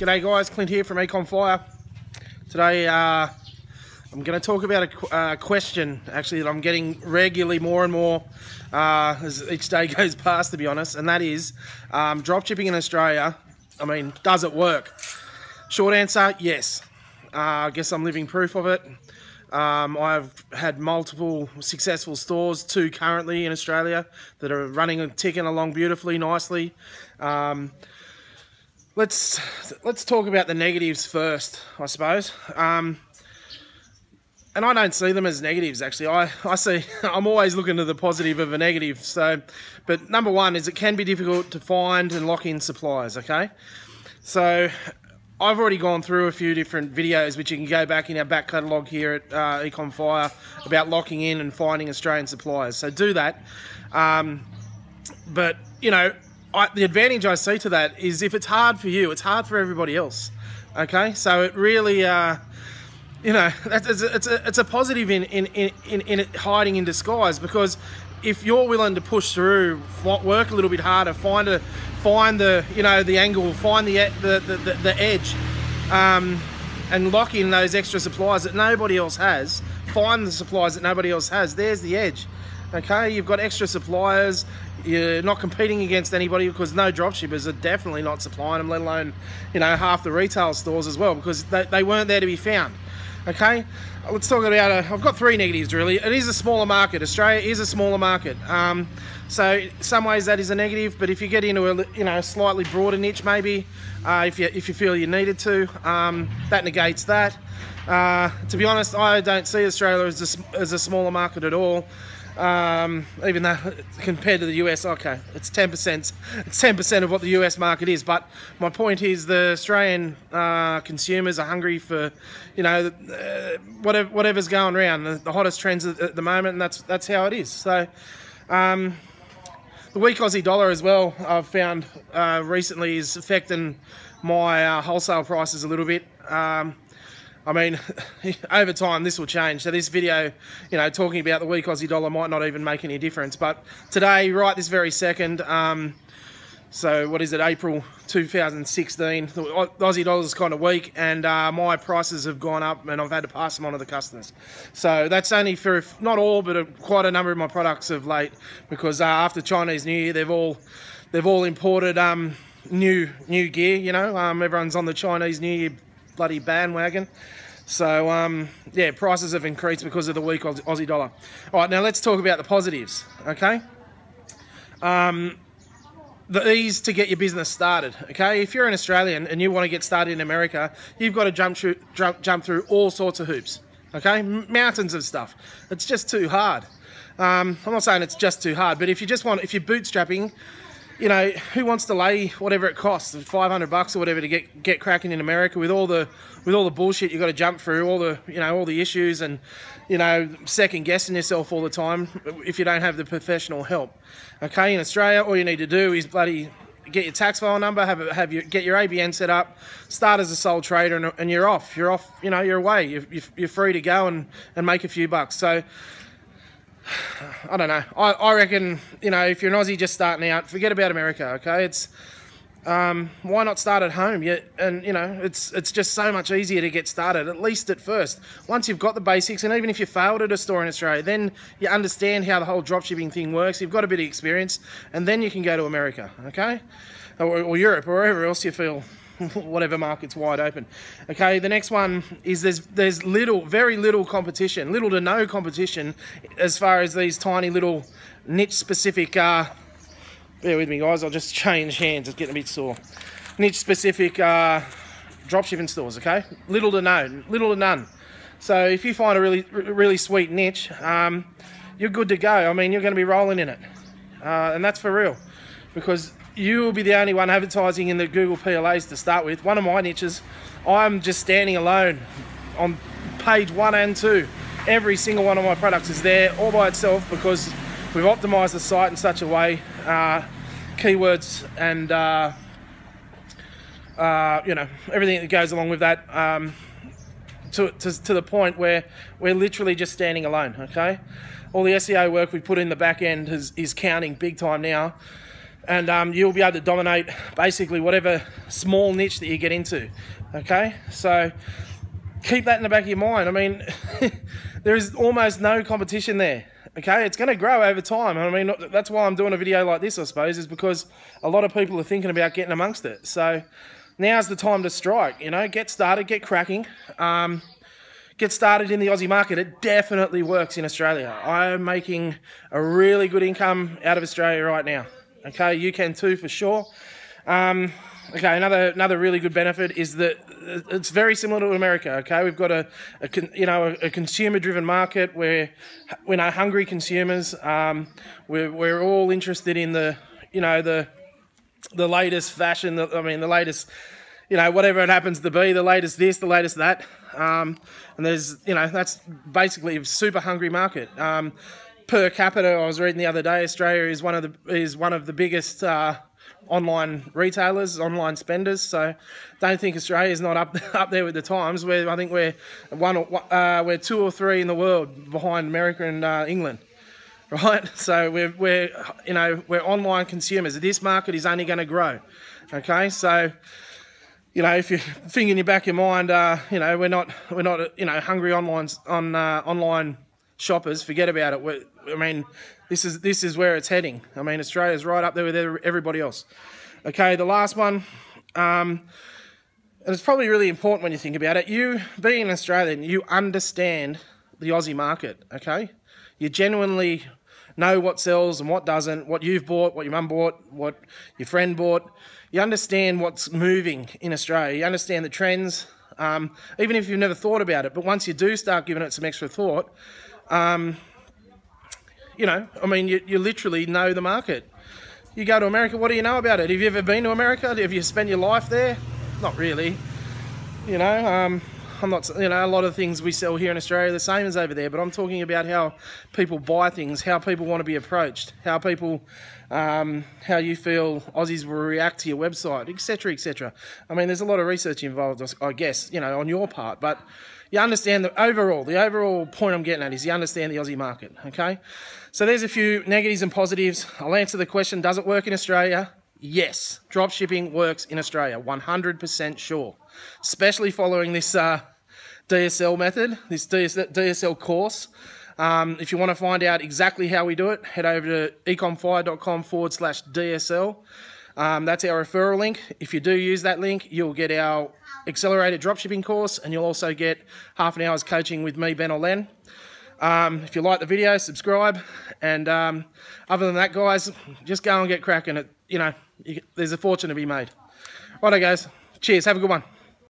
G'day guys, Clint here from EcomFire. Today I'm going to talk about a question actually that I'm getting regularly more and more as each day goes past, to be honest, and that is dropshipping in Australia. I mean, does it work? Short answer, yes. I guess I'm living proof of it. I've had multiple successful stores, 2 currently in Australia, that are running and ticking along beautifully, nicely. Let's talk about the negatives first, I suppose. And I don't see them as negatives, actually. I see, I'm always looking to the positive of a negative. So, but number one is it can be difficult to find and lock in suppliers, okay? So I've already gone through a few different videos which you can go back in our back catalogue here at EcomFire about locking in and finding Australian suppliers. So do that. But, you know, the advantage I see to that is if it's hard for you, it's hard for everybody else, okay? So it really, you know, it's a positive in it hiding in disguise, because if you're willing to push through, work a little bit harder, find the you know, the angle, find the edge, and lock in those extra supplies that nobody else has, find the supplies that nobody else has, there's the edge, okay? You've got extra suppliers, you're not competing against anybody, because no dropshippers are definitely not supplying them, let alone, you know, half the retail stores as well, because they weren't there to be found. Okay, let's talk about I've got 3 negatives really. It is a smaller market. Australia is a smaller market, so in some ways that is a negative. But if you get into a, you know, slightly broader niche, maybe if you feel you needed to, that negates that. To be honest, I don't see Australia as a smaller market at all. Even though compared to the US, okay, it's 10%. It's 10% of what the US market is. But my point is, the Australian consumers are hungry for, you know, whatever's going around, the hottest trends at the moment, and that's how it is. So the weak Aussie dollar as well, I've found recently, is affecting my wholesale prices a little bit. I mean, over time this will change. So this video, you know, talking about the weak Aussie dollar might not even make any difference. But today, right this very second, so what is it, April 2016, the Aussie dollar is kind of weak, and my prices have gone up, and I've had to pass them on to the customers. So that's only for, not all, but quite a number of my products of late, because after Chinese New Year, they've all imported new gear. You know, everyone's on the Chinese New Year bloody bandwagon. So yeah, prices have increased because of the weak Aussie dollar. All right, now let's talk about the positives, okay? The ease to get your business started, okay? If you're an Australian and you want to get started in America, you've got to jump through all sorts of hoops, okay? Mountains of stuff. It's just too hard. I'm not saying it's just too hard, but if you're bootstrapping, you know, who wants to lay whatever it costs, $500 or whatever, to get cracking in America with all the bullshit you've got to jump through, all the issues, and, you know, second guessing yourself all the time if you don't have the professional help. Okay, in Australia, all you need to do is bloody get your tax file number, get your ABN set up, start as a sole trader, and you're off. You're off. You know, you're away. You're free to go and make a few bucks. So I don't know. I reckon, you know, if you're an Aussie just starting out, forget about America, okay? It's why not start at home? And you know, it's just so much easier to get started, at least at first. Once you've got the basics, and even if you failed at a store in Australia, then you understand how the whole dropshipping thing works. You've got a bit of experience, and then you can go to America, okay? Or Europe, or wherever else you feel, whatever market's wide open. Okay, the next one is there's very little competition, little to no competition, as far as these tiny little niche specific, bear with me guys, I'll just change hands, it's getting a bit sore. Niche specific dropshipping stores, okay? Little to none. So if you find a really sweet niche, you're good to go. I mean, you're going to be rolling in it, and that's for real, because you will be the only one advertising in the Google PLAs to start with. One of my niches, I'm just standing alone on page 1 and 2. Every single one of my products is there all by itself, because we've optimized the site in such a way, keywords and you know, everything that goes along with that, to the point where we're literally just standing alone, okay? All the SEO work we put in the back end is counting big time now. and you'll be able to dominate basically whatever small niche that you get into. Okay, so keep that in the back of your mind. I mean, there is almost no competition there. Okay, it's going to grow over time. I mean, that's why I'm doing a video like this, I suppose, is because a lot of people are thinking about getting amongst it. So now's the time to strike. You know, get started, get cracking. Get started in the Aussie market. It definitely works in Australia. I'm making a really good income out of Australia right now. Okay, you can too for sure. Okay, another really good benefit is that it's very similar to America. Okay, we've got a consumer-driven market where we know hungry consumers. We're all interested in the latest fashion. The latest, whatever it happens to be, the latest this, the latest that. And there's, that's basically a super hungry market. Per capita, I was reading the other day, Australia is one of the biggest online retailers, online spenders. So don't think Australia is not up there with the times. I think we're 2 or 3 in the world behind America and England, right? So we're online consumers. This market is only going to grow. Okay, so if you're thinking in your back of your mind, we're not hungry online shoppers. Forget about it. This is where it's heading. I mean, Australia's right up there with everybody else. Okay, the last one, and it's probably really important when you think about it. You, being an Australian, you understand the Aussie market. Okay, you genuinely know what sells and what doesn't, what you've bought, what your mum bought, what your friend bought. You understand what's moving in Australia. You understand the trends, even if you've never thought about it. But once you do start giving it some extra thought, you literally know the market. You go to America, what do you know about it? Have you ever been to America? Have you spent your life there? Not really. I'm not, a lot of things we sell here in Australia are the same as over there, but I'm talking about how people buy things, how people want to be approached, how you feel Aussies will react to your website, etc., etc. I mean, there's a lot of research involved, I guess, on your part, but you understand the overall point I'm getting at is you understand the Aussie market, okay? So there's a few negatives and positives. I'll answer the question, does it work in Australia? Yes, drop shipping works in Australia, 100% sure. Especially following this DSL method, this DSL course. If you want to find out exactly how we do it, head over to EcomFire.com/DSL. That's our referral link. If you do use that link, you'll get our accelerated dropshipping course, and you'll also get half an hour's coaching with me, Ben or Len. If you like the video, subscribe. And other than that, guys, just go and get cracking. There's a fortune to be made. Righto, guys. Cheers. Have a good one.